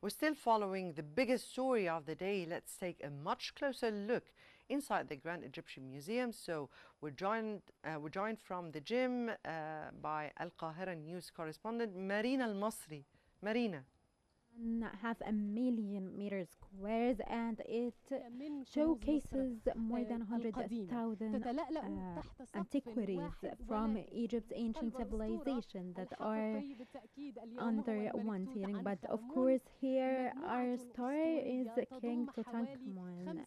We're still following the biggest story of the day. Let's take a much closer look inside the Grand Egyptian Museum. So we're joined from the gym by Al Qahira News correspondent Marina Al Masri. Marina. Half a million meters squares, and it showcases more than 100,000 antiquities from Egypt's ancient civilization that are under one ceiling. But of course, here our star is King Tutankhamun.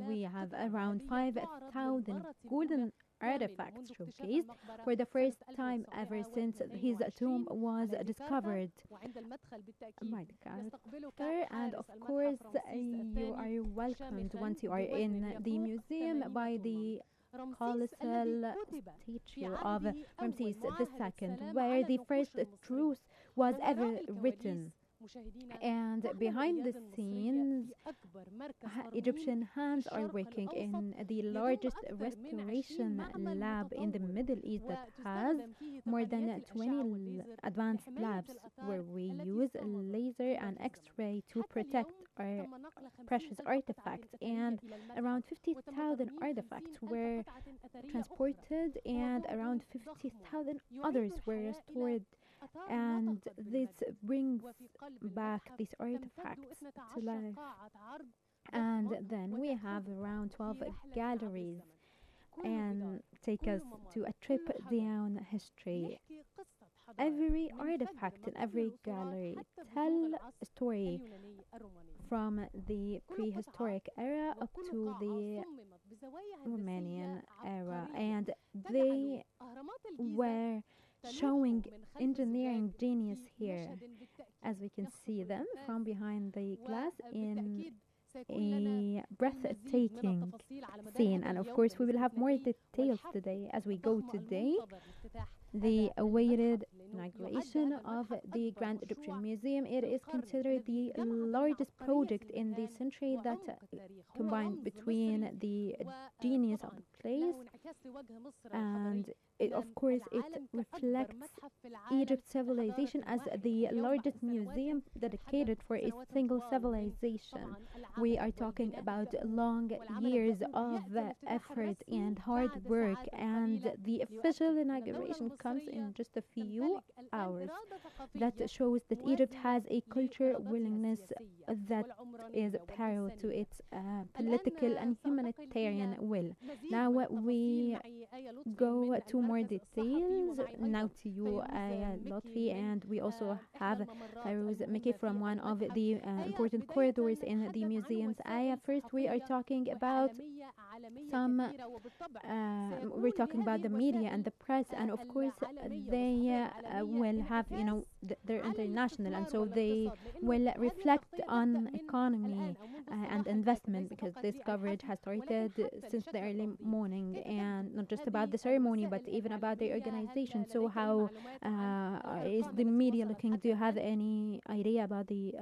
We have around 5,000 golden artifacts showcased for the first time ever since his tomb was discovered by the character. And of course, you are welcomed once you are in the museum by the colossal statue of Ramses II, where the first truth was ever written. And behind the scenes, Egyptian hands are working in the largest restoration lab in the Middle East that has more than 20 advanced labs where we use laser and X-ray to protect our precious artifacts. And around 50,000 artifacts were transported and around 50,000 others were restored, and this brings back these artifacts to life. And then we have around 12 galleries and take us to a trip down history. Every artifact in every gallery tell a story from the prehistoric era up to the Romanian era, and they were showing engineering genius here, as we can see them from behind the glass in a breathtaking scene. And of course, we will have more details today as we go today. The awaited inauguration of the Grand Egyptian Museum. It is considered the largest project in the century that combined between the genius of the place, and of course it reflects Egypt's civilization as the largest museum dedicated for a single civilization. We are talking about long years of effort and hard work, and the official inauguration comes in just a few hours. That shows that Egypt has a culture willingness that is parallel to its political and humanitarian will. Now we go to more details. Now to you, Aya Lotfi, and we also have Farouz Meki from one of the important corridors in the museums. Aya, first we are talking about we're talking about the media and the press, and of course they will have, they're international, and so they will reflect on economy and investment, because this coverage has started since the early morning, and not just about the ceremony but even about the organization. So how is the media looking? Do you have any idea about the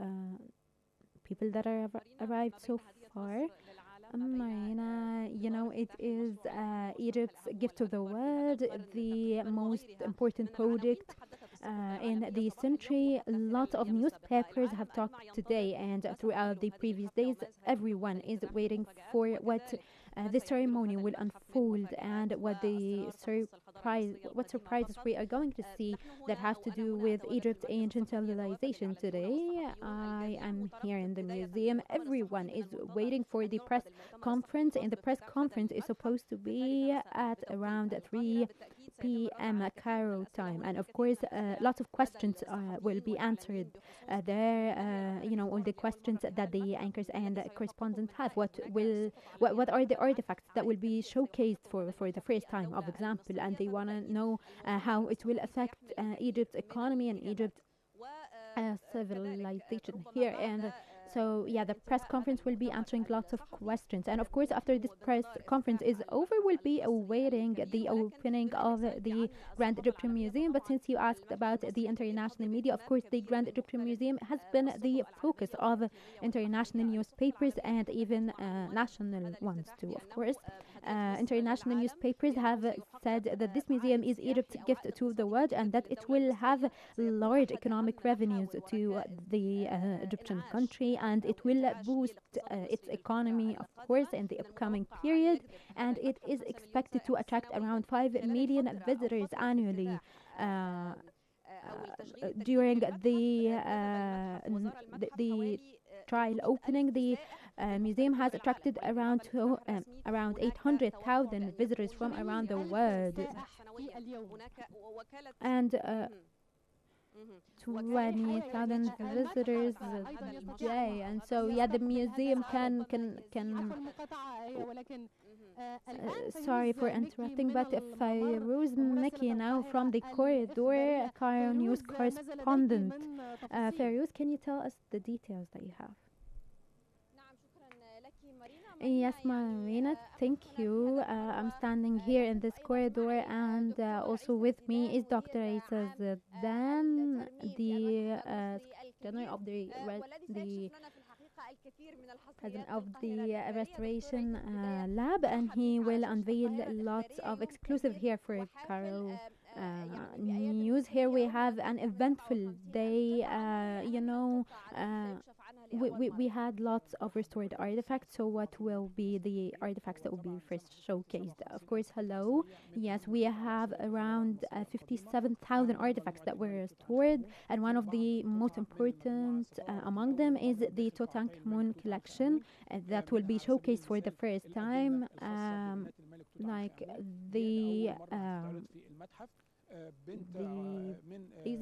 people that are arrived so far? Marina, it is Egypt's gift to the world, the most important project in the century. Lots of newspapers have talked today, and throughout the previous days, everyone is waiting for what the ceremony will unfold and what surprises we are going to see that have to do with Egypt's ancient civilization. Today, I am here in the museum. Everyone is waiting for the press conference, and the press conference is supposed to be at around 3 p.m. Cairo time, and of course lots of questions will be answered there. All the questions that the anchors and correspondents have. What are the artifacts that will be showcased for the first time, of example, and they want to know how it will affect Egypt's economy and Egypt's civilization here. And so, the press conference will be answering lots of questions. And of course, after this press conference is over, we'll be awaiting the opening of the Grand Egyptian Museum. But since you asked about the international media, of course, the Grand Egyptian Museum has been the focus of international newspapers and even national ones too, of course. International newspapers have said that this museum is Egypt's gift to the world and that it will have large economic revenues to the Egyptian country, and it will boost its economy, of course, in the upcoming period, and it is expected to attract around 5 million visitors annually. During the trial opening, the museum has attracted around 800,000 visitors from around the world, and 20,000 visitors a day. And so yeah, the museum can sorry for interrupting, but if Fayrouz Meki now from the corridor, Qnews correspondent. Fayrouz, can you tell us the details that you have? Yes, Marina, thank you. I'm standing here in this corridor, and also with me is Dr. Isa Zidane, the general of the president of the restoration lab, and he will unveil lots of exclusive here for Caro News. Here we have an eventful day. We had lots of restored artifacts, so what will be the artifacts that will be first showcased? Of course, hello. Yes, we have around 57,000 artifacts that were restored, and one of the most important among them is the Tutankhamun collection that will be showcased for the first time, like the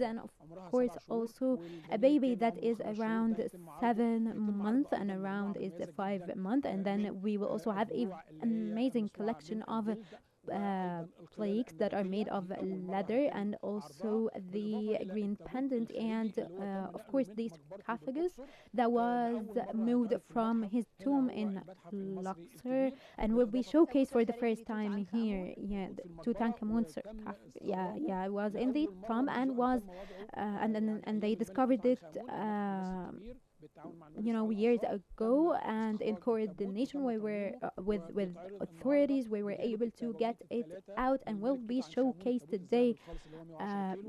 and of course also a baby that is around 7 months and around is 5 months, and then we will also have an amazing collection of plaques that are made of leather, and also the green pendant, and of course the sarcophagus that was moved from his tomb in Luxor and will be showcased for the first time here. Yeah, Tutankhamun sarcophagus. Yeah, it was in the tomb and was and they discovered it years ago, and in coordination we were with authorities, we were able to get it out and will be showcased today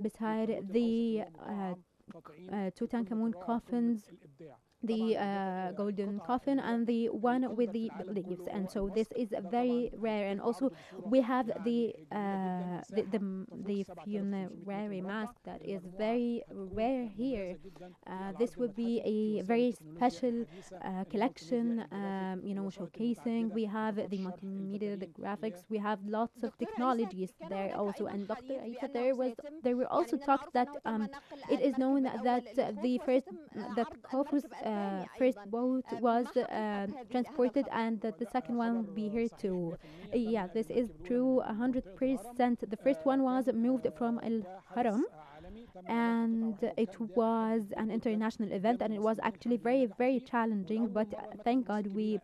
beside the Tutankhamun coffins, the golden coffin and the one with the leaves, and so this is very rare. And also we have the funerary mask that is very rare here. This would be a very special collection, showcasing. We have the multimedia, the graphics, we have lots of technologies there also. And Dr. Aisha, there were also talks that it is known that Khufu's first boat was transported and that the second one will be here too. Yeah, this is true 100%. The first one was moved from Al Haram, and it was an international event, and it was actually very, very challenging, but thank God we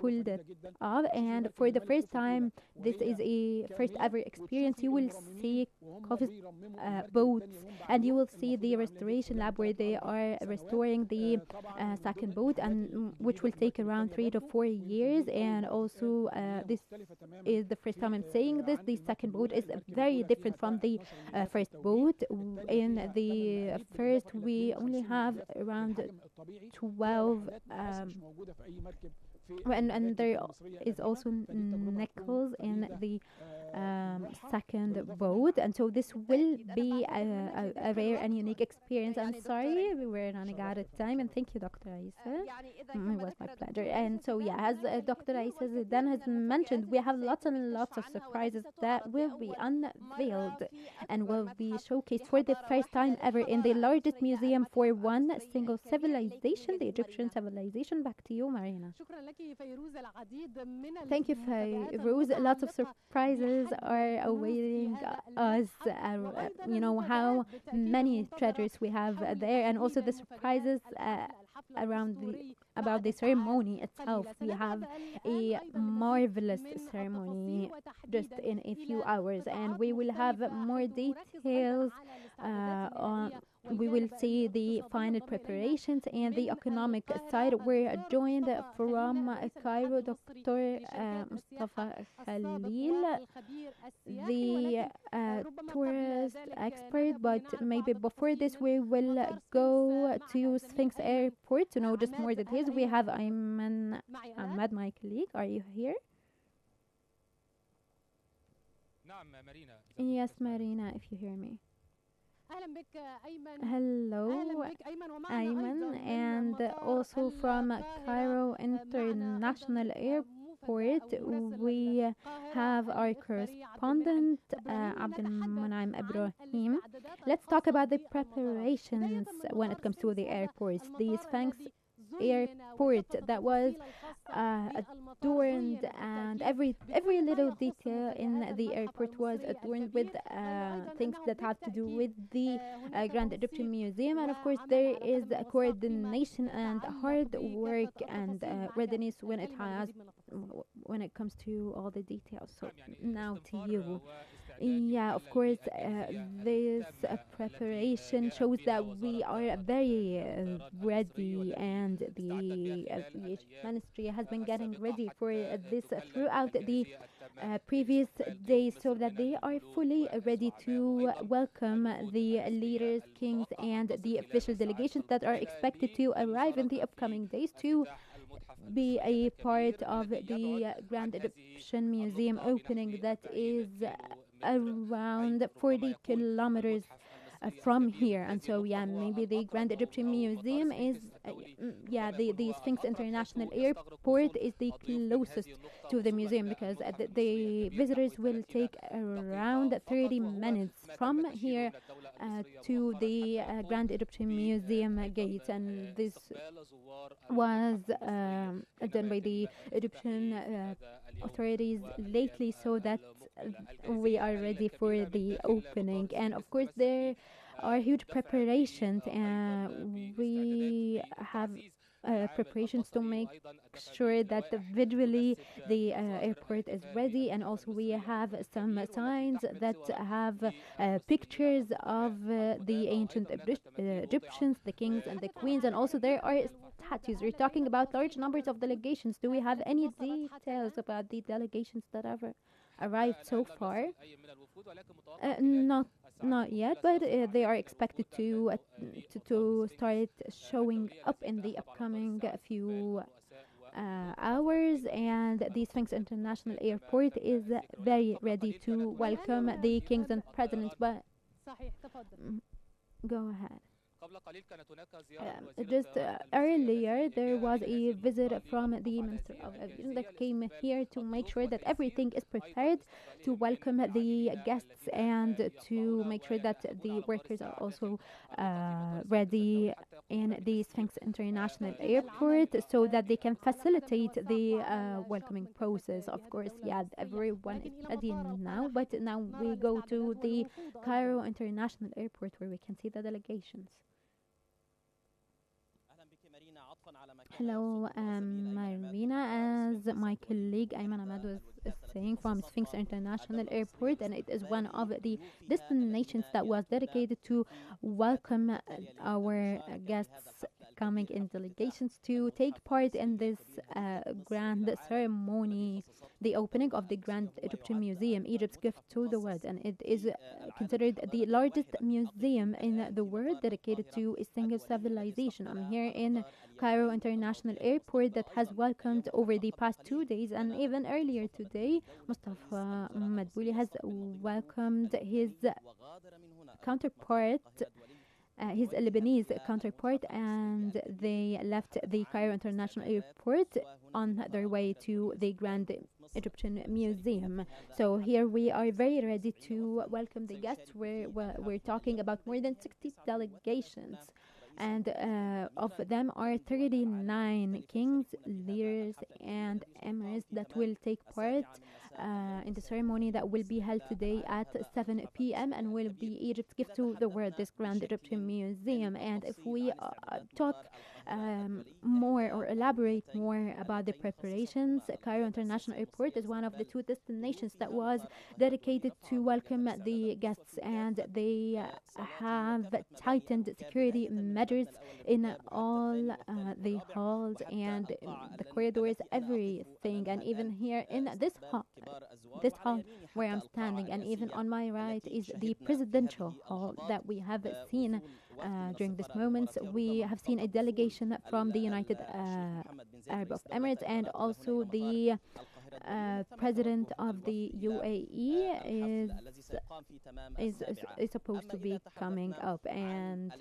pulled it off. And for the first time, this is a first ever experience. You will see Khufu's boats, and you will see the restoration lab where they are restoring the second boat, and which will take around 3 to 4 years. And also this is the first time I'm saying this. The second boat is very different from the first boat. In the first, we only have around 12 and there is also nickels in the second boat, and so this will be a rare and unique experience. I'm sorry we were running out of time, and thank you, Dr. Aisa. It was my pleasure. And so yeah, as Dr. Aisa Zidane has mentioned, we have lots and lots of surprises that will be unveiled and will be showcased for the first time ever in the largest museum for one single civilization, the Egyptian civilization. Back to you, Marina. Thank you, Fayrouz. Lots of surprises are awaiting us. How many treasures we have there, and also the surprises about the ceremony itself. We have a marvelous ceremony just in a few hours, and we will have more details we will see the final preparations and the economic side. We're joined from Cairo, Dr. Mustafa Khalil, the tourist expert. But maybe before this, we will go to Sphinx Airport to know just more details. We have Ayman Ahmad, my colleague. Are you here? Yes, Marina, if you hear me. Hello, Ayman, and also from Cairo International Airport, we have our correspondent, Abdul Munaim Ibrahim. Let's talk about the preparations when it comes to the airports. The Sphinx Airport that was adorned, and every little detail in the airport was adorned with things that have to do with the Grand Egyptian Museum. And of course there is a coordination and hard work and readiness when it comes to all the details. So now to you. Yeah, of course, this preparation shows that we are very ready, and the aviation ministry has been getting ready for this throughout the previous days, so that they are fully ready to welcome the leaders, kings, and the official delegations that are expected to arrive in the upcoming days to be a part of the Grand Egyptian Museum opening that is around 40 kilometers from here. And so yeah, maybe the Grand Egyptian Museum is the Sphinx International Airport is the closest to the museum, because the visitors will take around 30 minutes from here to the Grand Egyptian Museum gates. And this was done by the Egyptian authorities lately, so that we are ready for the opening. And of course there are huge preparations, and we have preparations to make sure that visually the airport is ready. And also we have some signs that have pictures of the ancient Egyptians, the kings and the queens, and also there are statues. We're talking about large numbers of delegations. Do we have any details about the delegations that have arrived so far? Not yet, but they are expected to start showing up in the upcoming few hours. And the Sphinx International Airport is very ready to welcome the kings and presidents. But go ahead. Just earlier there was a visit from the Minister of Aviation that came here to make sure that everything is prepared to welcome the guests, and to make sure that the workers are also ready in the Sphinx International Airport, so that they can facilitate the welcoming process. Of course, yeah, everyone is ready now, but now we go to the Cairo International Airport, where we can see the delegations. Hello, Marina. As my colleague Ayman Ahmad was saying, from Sphinx International Airport, and it is one of the destinations that was dedicated to welcome our guests coming in delegations to take part in this grand ceremony, the opening of the Grand Egyptian Museum, Egypt's gift to the world. And it is considered the largest museum in the world dedicated to a single civilization. I'm here in Cairo International Airport that has welcomed over the past 2 days, and even earlier today, Mustafa Madbouli has welcomed his counterpart, his Lebanese counterpart, and they left the Cairo International Airport on their way to the Grand Egyptian Museum. So here we are very ready to welcome the guests. We're talking about more than 60 delegations, and of them are 39 kings, leaders, and emirs that will take part in the ceremony that will be held today at 7 p.m. and will be Egypt's gift to the world, this Grand Egyptian Museum. And if we talk more or elaborate more about the preparations. Cairo International Airport is one of the two destinations that was dedicated to welcome the guests, and they have tightened security measures in all the halls and the corridors, everything. And even here in this hall where I'm standing, and even on my right is the presidential hall that we have seen during this moment. We have seen a delegation from the United Arab Emirates, and also the president of the UAE is supposed to be coming up. And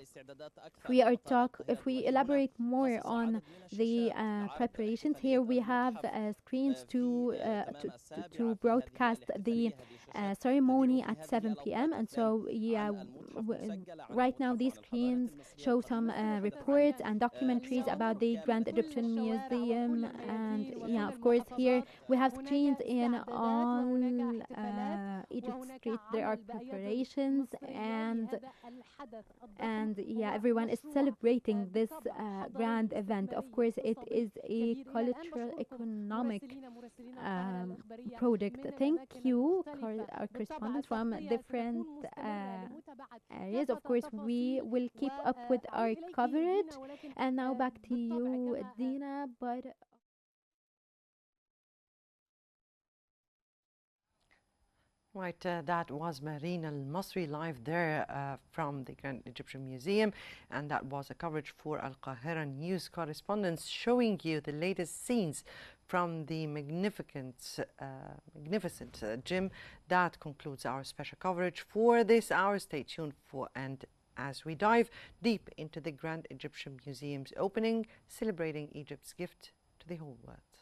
if we elaborate more on the preparations, here we have screens to broadcast the ceremony at 7 p.m. And so right now these screens show some reports and documentaries about the Grand Egyptian Museum. And of course here we have screens in all Egypt streets. There are preparations, and everyone is celebrating this grand event. Of course, it is a cultural, economic project. Thank you, our correspondents from different areas. Of course, we will keep up with our coverage. And now back to you, Dina. Right, that was Marina Al-Masri live there from the Grand Egyptian Museum, and that was a coverage for Al Qahira News correspondents showing you the latest scenes from the magnificent gym. That concludes our special coverage for this hour. Stay tuned as we dive deep into the Grand Egyptian Museum's opening, celebrating Egypt's gift to the whole world.